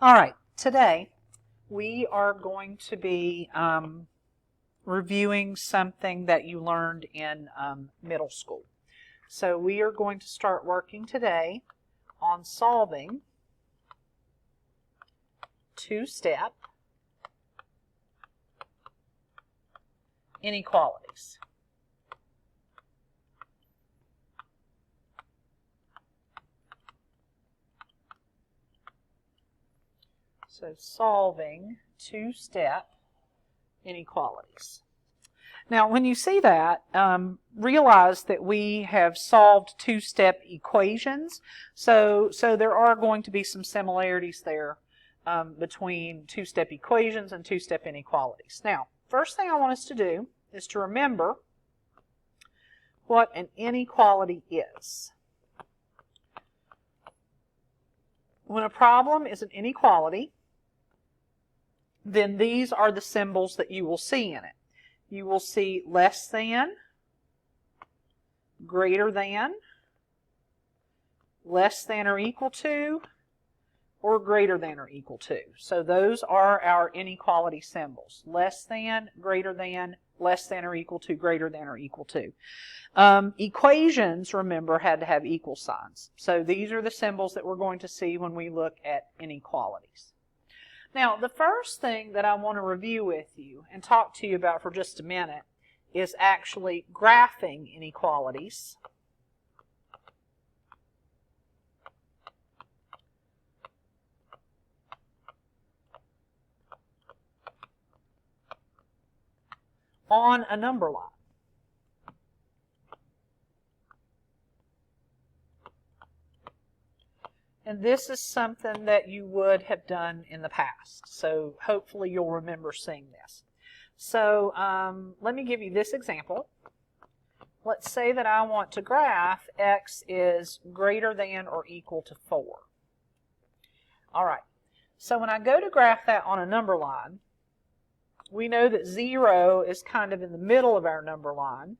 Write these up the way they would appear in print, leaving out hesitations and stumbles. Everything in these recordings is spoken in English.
All right, today we are going to be reviewing something that you learned in middle school. So we are going to start working today on solving two-step inequalities. So solving two-step inequalities. Now when you see that, realize that we have solved two-step equations. So there are going to be some similarities there between two-step equations and two-step inequalities. Now, first thing I want us to do is to remember what an inequality is. When a problem is an inequality, then these are the symbols that you will see in it. You will see less than, greater than, less than or equal to, or greater than or equal to. So those are our inequality symbols. Less than, greater than, less than or equal to, greater than or equal to. Equations, remember, had to have equal signs. So these are the symbols that we're going to see when we look at inequalities. Now, the first thing that I want to review with you and talk to you about for just a minute is actually graphing inequalities. On a number line. And this is something that you would have done in the past. So hopefully you'll remember seeing this. So let me give you this example. Let's say that I want to graph x is greater than or equal to 4. All right. So when I go to graph that on a number line, we know that 0 is kind of in the middle of our number line.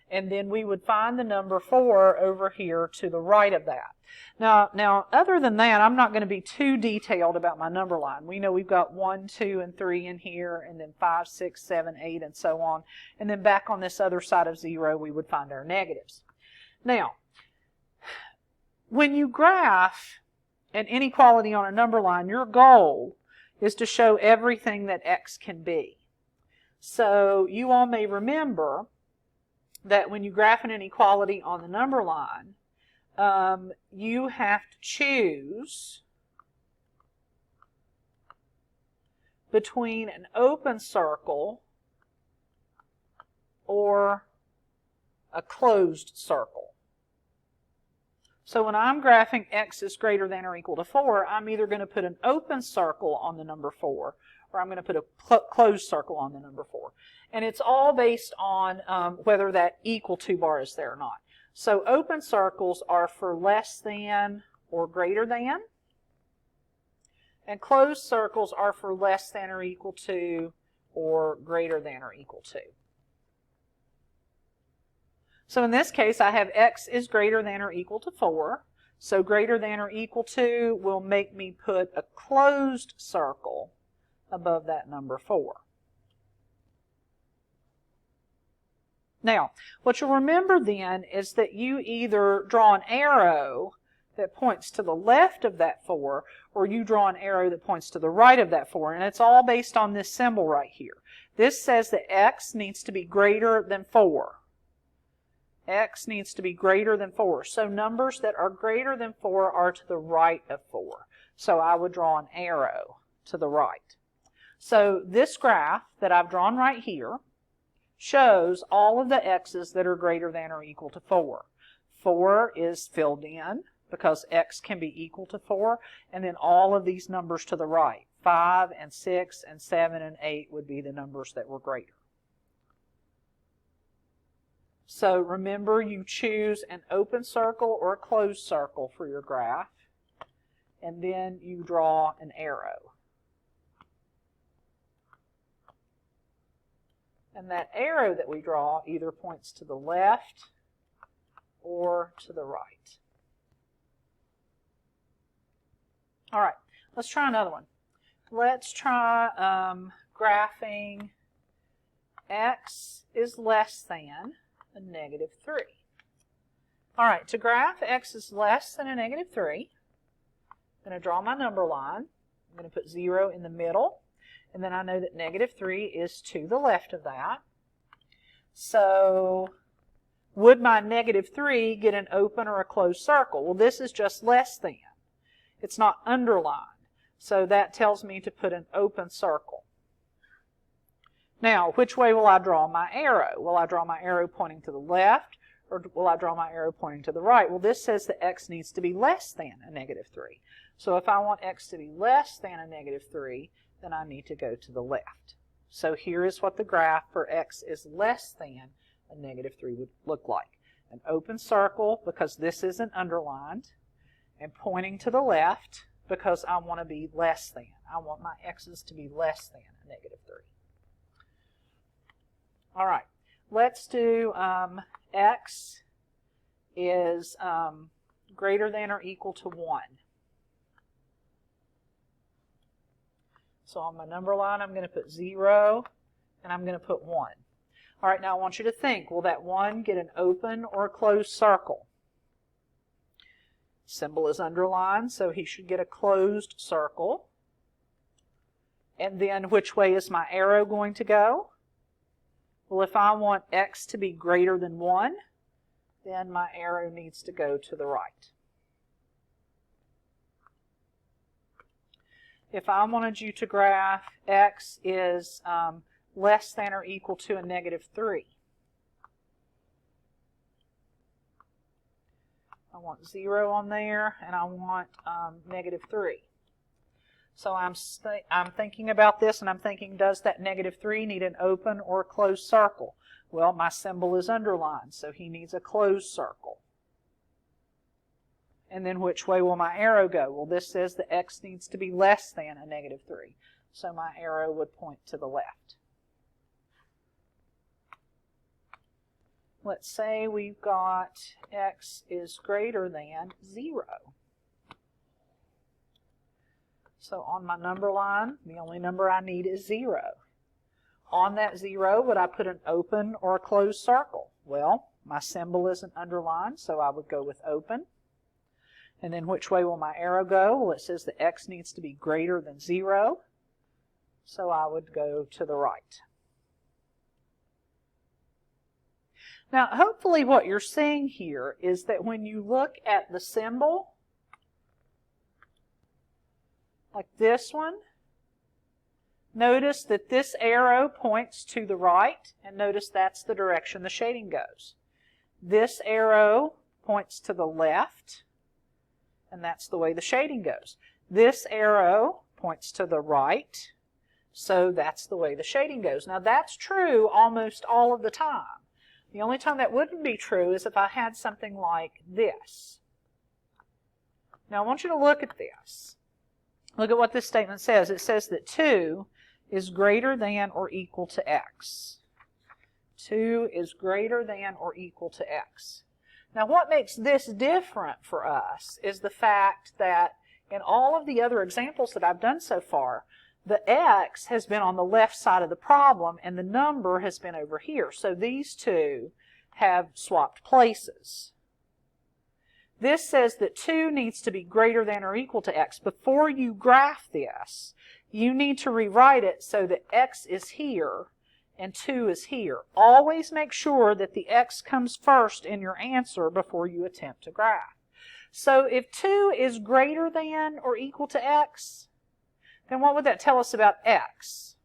And then we would find the number 4 over here to the right of that. Now, other than that, I'm not going to be too detailed about my number line. We know we've got 1, 2, and 3 in here, and then 5, 6, 7, 8, and so on. And then back on this other side of 0, we would find our negatives. Now, when you graph an inequality on a number line, your goal is to show everything that x can be. So you all may remember that when you graph an inequality on the number line, you have to choose between an open circle or a closed circle. So when I'm graphing x is greater than or equal to 4, I'm either going to put an open circle on the number 4 or I'm going to put a closed circle on the number 4. And it's all based on whether that equal to bar is there or not. So open circles are for less than or greater than. And closed circles are for less than or equal to or greater than or equal to. So in this case, I have x is greater than or equal to 4. So greater than or equal to will make me put a closed circle above that number 4. Now, what you'll remember then is that you either draw an arrow that points to the left of that 4, or you draw an arrow that points to the right of that 4, and it's all based on this symbol right here. This says that x needs to be greater than 4. X needs to be greater than 4. So numbers that are greater than 4 are to the right of 4. So I would draw an arrow to the right. So this graph that I've drawn right here shows all of the x's that are greater than or equal to 4. 4 is filled in because x can be equal to 4, and then all of these numbers to the right, 5 and 6 and 7 and 8 would be the numbers that were greater. So remember, you choose an open circle or a closed circle for your graph, and then you draw an arrow. And that arrow that we draw either points to the left or to the right. All right, Let's try another one. Let's try graphing x is less than a negative 3. All right, to graph x is less than a negative 3, I'm going to draw my number line. I'm going to put 0 in the middle, and then I know that negative 3 is to the left of that. So would my negative 3 get an open or a closed circle? Well, this is just less than. It's not underlined. So that tells me to put an open circle. Now, which way will I draw my arrow? Will I draw my arrow pointing to the left, or will I draw my arrow pointing to the right? Well, this says that x needs to be less than a negative 3. So if I want x to be less than a negative 3, then I need to go to the left. So here is what the graph for x is less than a negative 3 would look like. An open circle, because this isn't underlined, and pointing to the left, because I want to be less than. I want my x's to be less than a negative 3. All right, let's do x is greater than or equal to 1. So on my number line, I'm going to put 0, and I'm going to put 1. All right, now I want you to think, will that 1 get an open or a closed circle? Symbol is underlined, so he should get a closed circle. And then which way is my arrow going to go? Well, if I want x to be greater than 1, then my arrow needs to go to the right. If I wanted you to graph x is less than or equal to a negative 3, I want 0 on there, and I want negative 3. So I'm thinking about this, and I'm thinking, does that negative 3 need an open or a closed circle? Well, my symbol is underlined, so he needs a closed circle. And then which way will my arrow go? Well, this says that x needs to be less than a negative 3, so my arrow would point to the left. Let's say we've got x is greater than 0. So on my number line, the only number I need is 0. On that 0, would I put an open or a closed circle? Well, my symbol isn't underlined, so I would go with open. And then which way will my arrow go? Well, it says that x needs to be greater than 0, so I would go to the right. Now, hopefully what you're seeing here is that when you look at the symbol, like this one, notice that this arrow points to the right, and notice that's the direction the shading goes. This arrow points to the left, and that's the way the shading goes. This arrow points to the right, so that's the way the shading goes. Now, that's true almost all of the time. The only time that wouldn't be true is if I had something like this. Now, I want you to look at this. Look at what this statement says. It says that 2 is greater than or equal to x. 2 is greater than or equal to x. Now, what makes this different for us is the fact that in all of the other examples that I've done so far, the x has been on the left side of the problem and the number has been over here. So these two have swapped places. This says that 2 needs to be greater than or equal to x. Before you graph this, you need to rewrite it so that x is here and 2 is here. Always make sure that the x comes first in your answer before you attempt to graph. So if 2 is greater than or equal to x, then what would that tell us about x?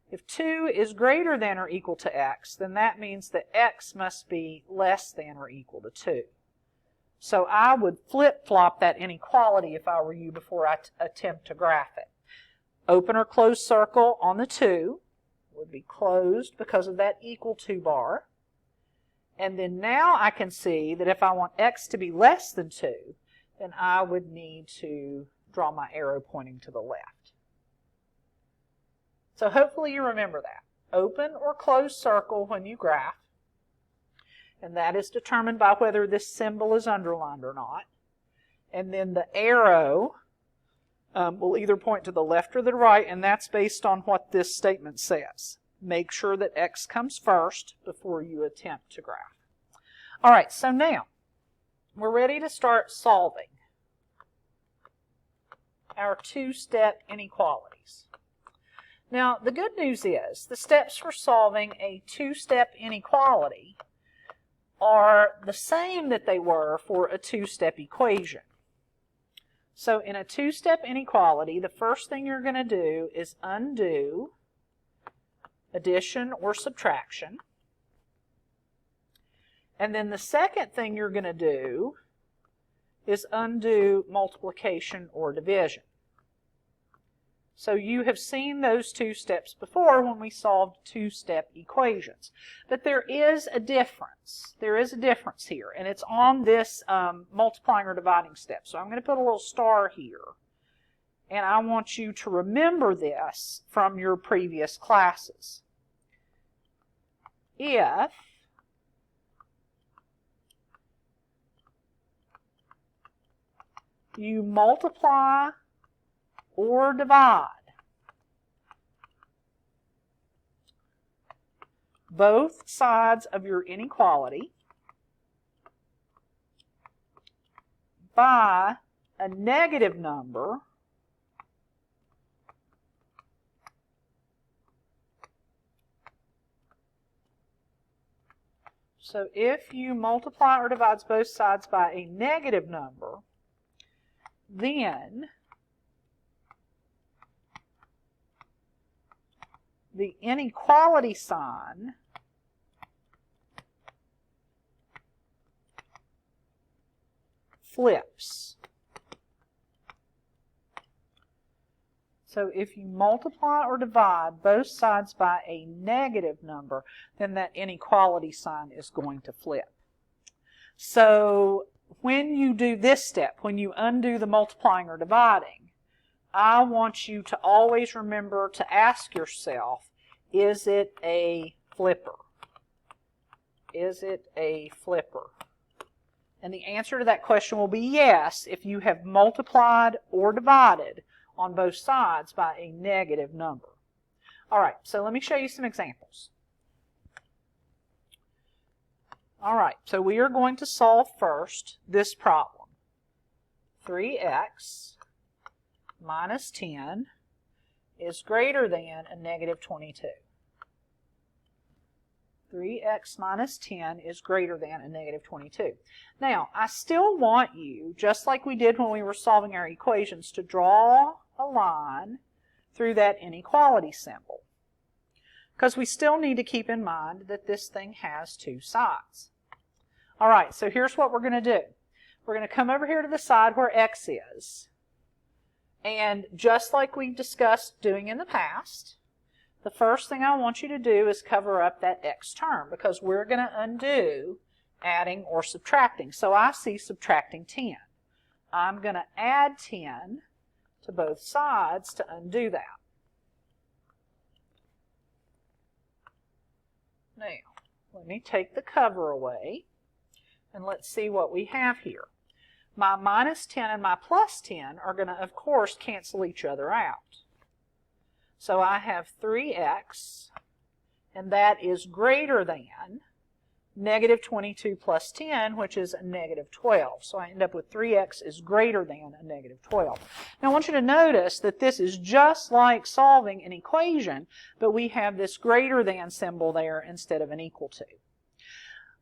If 2 is greater than or equal to x, then that means that x must be less than or equal to 2. So I would flip-flop that inequality if I were you before I attempt to graph it. Open or closed circle on the 2 would be closed because of that equal to bar. And then now I can see that if I want x to be less than 2, then I would need to draw my arrow pointing to the left. So hopefully you remember that. Open or closed circle when you graph. And that is determined by whether this symbol is underlined or not. And then the arrow will either point to the left or the right, and that's based on what this statement says. Make sure that x comes first before you attempt to graph. All right, so now we're ready to start solving our two-step inequalities. Now, the good news is the steps for solving a two-step inequality are the same that they were for a two-step equation. So in a two-step inequality, the first thing you're going to do is undo addition or subtraction. And then the second thing you're going to do is undo multiplication or division. So you have seen those two steps before when we solved two-step equations. But there is a difference. There is a difference here, and it's on this multiplying or dividing step. So I'm going to put a little star here, and I want you to remember this from your previous classes. If you multiply or divide both sides of your inequality by a negative number, so if you multiply or divide both sides by a negative number, then the inequality sign flips. So if you multiply or divide both sides by a negative number, then that inequality sign is going to flip. So when you do this step, when you undo the multiplying or dividing, I want you to always remember to ask yourself, is it a flipper? Is it a flipper? And the answer to that question will be yes if you have multiplied or divided on both sides by a negative number. All right, so let me show you some examples. All right, so we are going to solve first this problem. 3x minus 10 is greater than a negative 22. 3x minus 10 is greater than a negative 22. Now, I still want you, just like we did when we were solving our equations, to draw a line through that inequality symbol. Because we still need to keep in mind that this thing has two sides. All right, so here's what we're going to do. We're going to come over here to the side where x is. And just like we discussed doing in the past, the first thing I want you to do is cover up that x term, because we're going to undo adding or subtracting. So I see subtracting 10. I'm going to add 10 to both sides to undo that. Now, let me take the cover away, and let's see what we have here. My minus 10 and my plus 10 are going to, of course, cancel each other out. So I have 3x, and that is greater than negative 22 plus 10, which is a negative 12. So I end up with 3x is greater than a negative 12. Now I want you to notice that this is just like solving an equation, but we have this greater than symbol there instead of an equal to.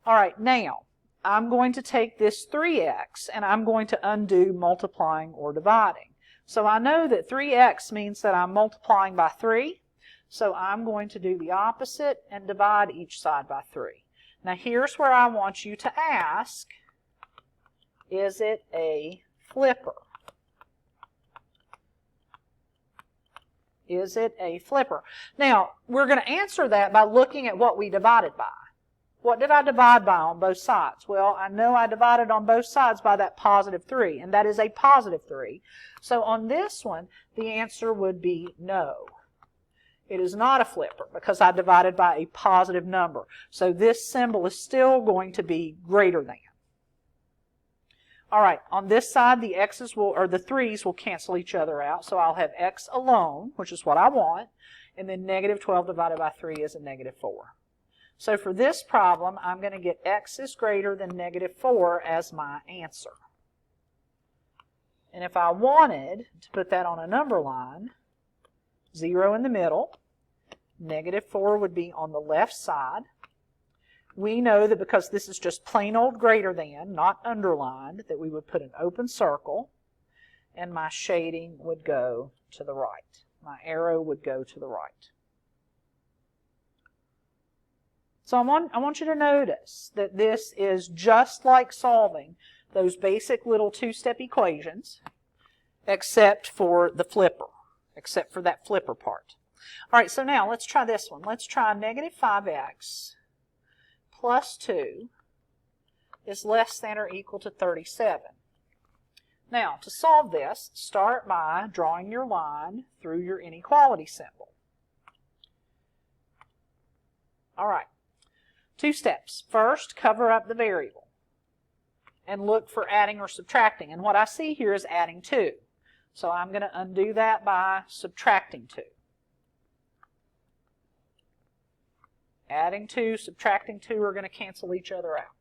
All right, now I'm going to take this 3x and I'm going to undo multiplying or dividing. So I know that 3x means that I'm multiplying by 3, so I'm going to do the opposite and divide each side by 3. Now here's where I want you to ask, is it a flipper? Is it a flipper? Now, we're going to answer that by looking at what we divided by. What did I divide by on both sides? Well, I know I divided on both sides by that positive 3, and that is a positive 3. So on this one, the answer would be no. It is not a flipper because I divided by a positive number. So this symbol is still going to be greater than. All right, on this side, the x's will, or the 3's will cancel each other out. So I'll have x alone, which is what I want. And then negative 12 divided by 3 is a negative 4. So for this problem, I'm going to get x is greater than negative 4 as my answer. And if I wanted to put that on a number line, 0 in the middle, negative 4 would be on the left side. We know that because this is just plain old greater than, not underlined, that we would put an open circle, and my shading would go to the right. My arrow would go to the right. So I want you to notice that this is just like solving those basic little two-step equations, except for the flipper, except for that flipper part. All right, so now let's try this one. Let's try negative 5x plus 2 is less than or equal to 37. Now, to solve this, start by drawing your line through your inequality symbol. All right, 2 steps. First, cover up the variable and look for adding or subtracting. And what I see here is adding 2. So I'm going to undo that by subtracting 2. Adding 2, subtracting 2 are going to cancel each other out.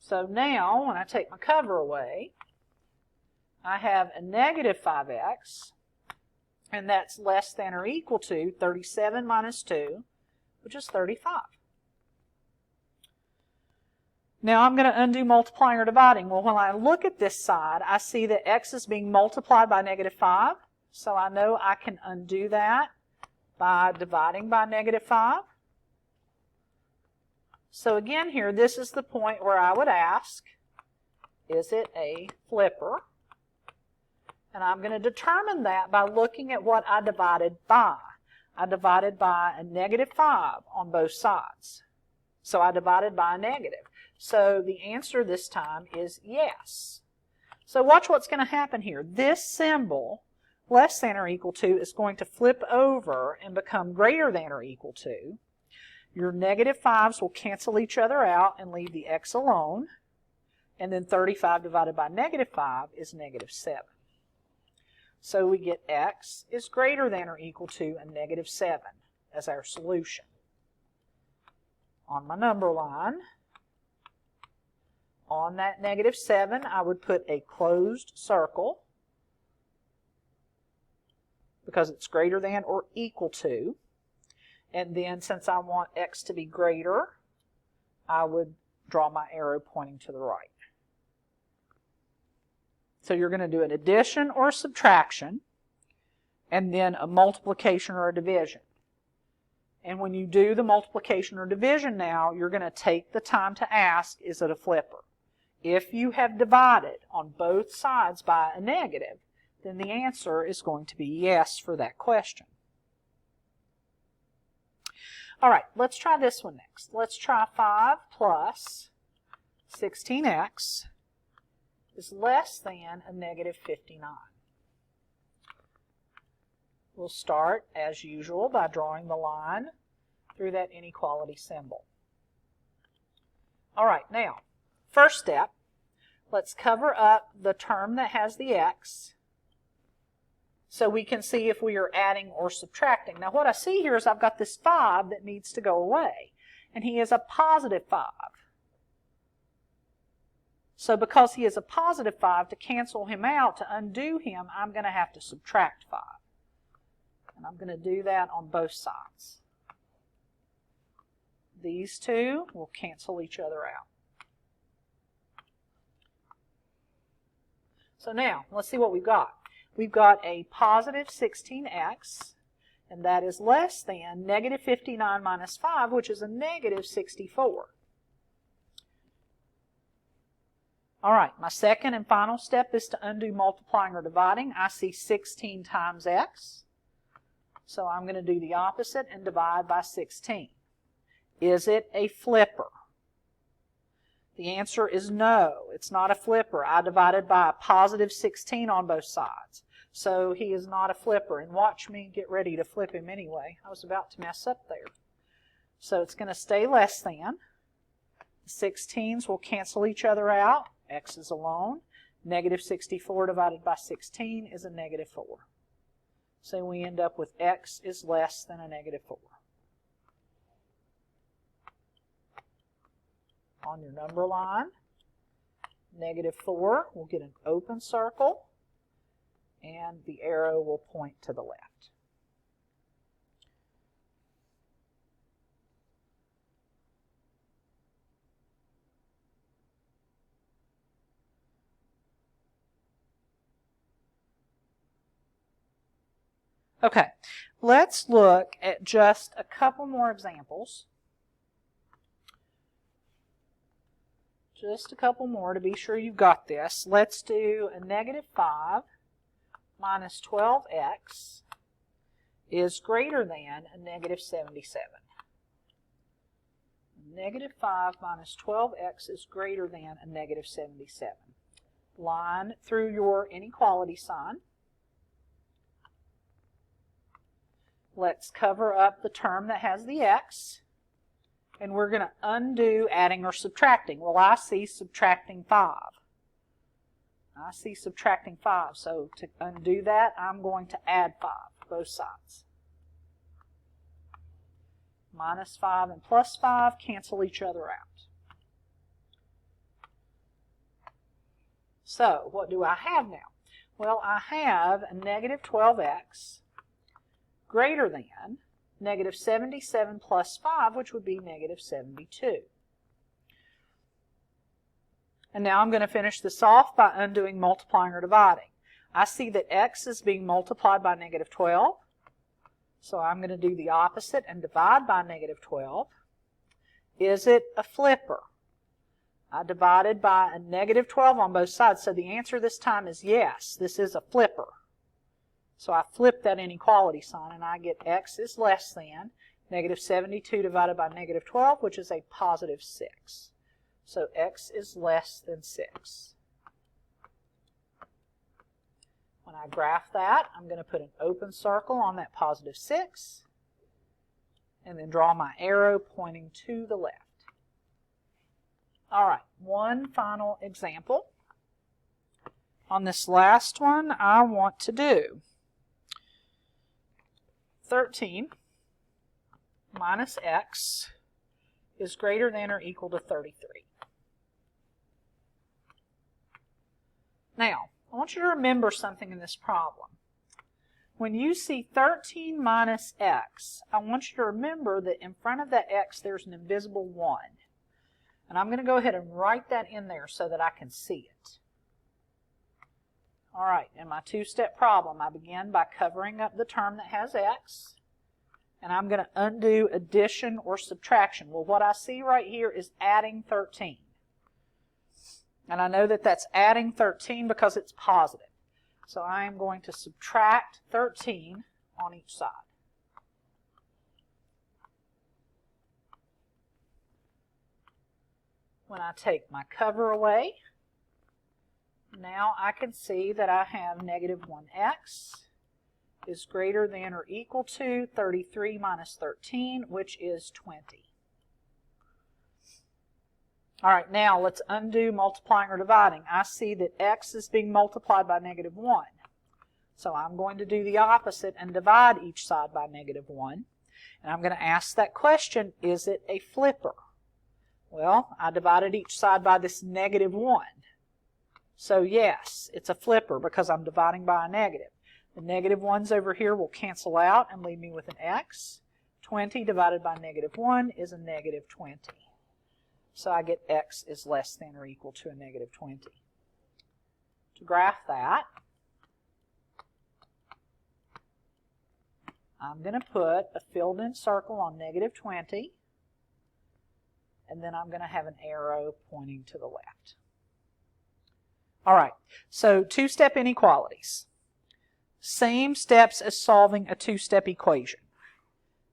So now, when I take my cover away, I have a negative 5x, and that's less than or equal to 37 minus 2, which is 35. Now I'm going to undo multiplying or dividing. Well, when I look at this side, I see that x is being multiplied by negative 5, so I know I can undo that by dividing by negative 5. So again here, this is the point where I would ask, is it a flipper? And I'm going to determine that by looking at what I divided by. I divided by a negative 5 on both sides. So I divided by a negative. So the answer this time is yes. So watch what's going to happen here. This symbol, less than or equal to, is going to flip over and become greater than or equal to. Your negative 5's will cancel each other out and leave the x alone. And then 35 divided by negative 5 is negative 7. So we get x is greater than or equal to a negative 7 as our solution. On my number line, on that negative 7, I would put a closed circle because it's greater than or equal to. And then since I want x to be greater, I would draw my arrow pointing to the right. So you're going to do an addition or a subtraction, and then a multiplication or a division. And when you do the multiplication or division now, you're going to take the time to ask, is it a flipper? If you have divided on both sides by a negative, then the answer is going to be yes for that question. All right, let's try this one next. Let's try 5 plus 16x is less than a negative 59. We'll start, as usual, by drawing the line through that inequality symbol. All right, now, first step, let's cover up the term that has the x so we can see if we are adding or subtracting. Now, what I see here is I've got this 5 that needs to go away, and he is a positive 5. So because he is a positive 5, to cancel him out, to undo him, I'm going to have to subtract 5. And I'm going to do that on both sides. These two will cancel each other out. So now, let's see what we've got. We've got a positive 16x, and that is less than negative 59 minus 5, which is a negative 64. All right, my second and final step is to undo multiplying or dividing. I see 16 times x, so I'm going to do the opposite and divide by 16. Is it a flipper? The answer is no, it's not a flipper. I divided by a positive 16 on both sides. So he is not a flipper. And watch me get ready to flip him anyway. I was about to mess up there. So it's going to stay less than 16s will cancel each other out. X is alone. Negative 64 divided by 16 is a negative 4. So we end up with X is less than a negative 4. On your number line, negative 4 will get an open circle, and the arrow will point to the left. Okay, let's look at just a couple more examples. Just a couple more to be sure you've got this. Let's do a negative 5 minus 12x is greater than a negative 77. Negative 5 minus 12x is greater than a negative 77. Line through your inequality sign. Let's cover up the term that has the x, and we're going to undo adding or subtracting. Well, I see subtracting 5. I see subtracting 5, so to undo that, I'm going to add 5, both sides. Minus 5 and plus 5 cancel each other out. So, what do I have now? Well, I have a negative 12x greater than negative 77 plus 5, which would be negative 72. And now I'm going to finish this off by undoing multiplying or dividing. I see that x is being multiplied by negative 12, so I'm going to do the opposite and divide by negative 12. Is it a flipper? I divided by a negative 12 on both sides, so the answer this time is yes, this is a flipper. So I flip that inequality sign and I get x is less than negative 72 divided by negative 12, which is a positive 6. So x is less than 6. When I graph that, I'm going to put an open circle on that positive 6 and then draw my arrow pointing to the left. All right, one final example. On this last one, I want to do 13 minus x is greater than or equal to 33. Now, I want you to remember something in this problem. When you see 13 minus x, I want you to remember that in front of that x there's an invisible 1. And I'm going to go ahead and write that in there so that I can see it. All right, in my two-step problem, I begin by covering up the term that has x, and I'm going to undo addition or subtraction. Well, what I see right here is adding 13. And I know that that's adding 13 because it's positive. So I am going to subtract 13 on each side. When I take my cover away, now I can see that I have negative 1x is greater than or equal to 33 minus 13, which is 20. All right, now let's undo multiplying or dividing. I see that x is being multiplied by negative 1. So I'm going to do the opposite and divide each side by negative 1. And I'm going to ask that question, is it a flipper? Well, I divided each side by this negative 1. So yes, it's a flipper because I'm dividing by a negative. The negative 1s over here will cancel out and leave me with an x. 20 divided by negative 1 is a negative 20. So I get x is less than or equal to a negative 20. To graph that, I'm going to put a filled-in circle on negative 20, and then I'm going to have an arrow pointing to the left. All right, so two-step inequalities. Same steps as solving a two-step equation.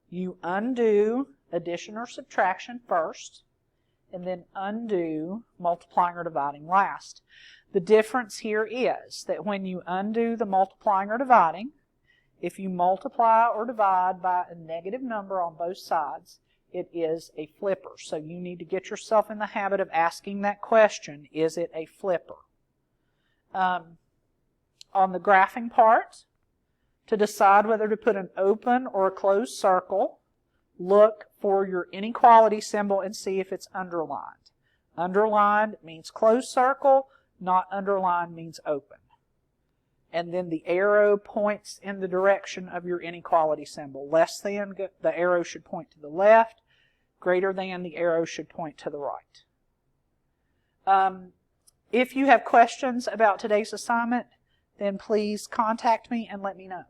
You undo addition or subtraction first, and then undo multiplying or dividing last. The difference here is that when you undo the multiplying or dividing, if you multiply or divide by a negative number on both sides, it is a flipper. So you need to get yourself in the habit of asking that question, is it a flipper? On the graphing part, to decide whether to put an open or a closed circle, look for your inequality symbol and see if it's underlined. Underlined means closed circle, not underlined means open. And then the arrow points in the direction of your inequality symbol. Less than, the arrow should point to the left. Greater than, the arrow should point to the right. If you have questions about today's assignment, then please contact me and let me know.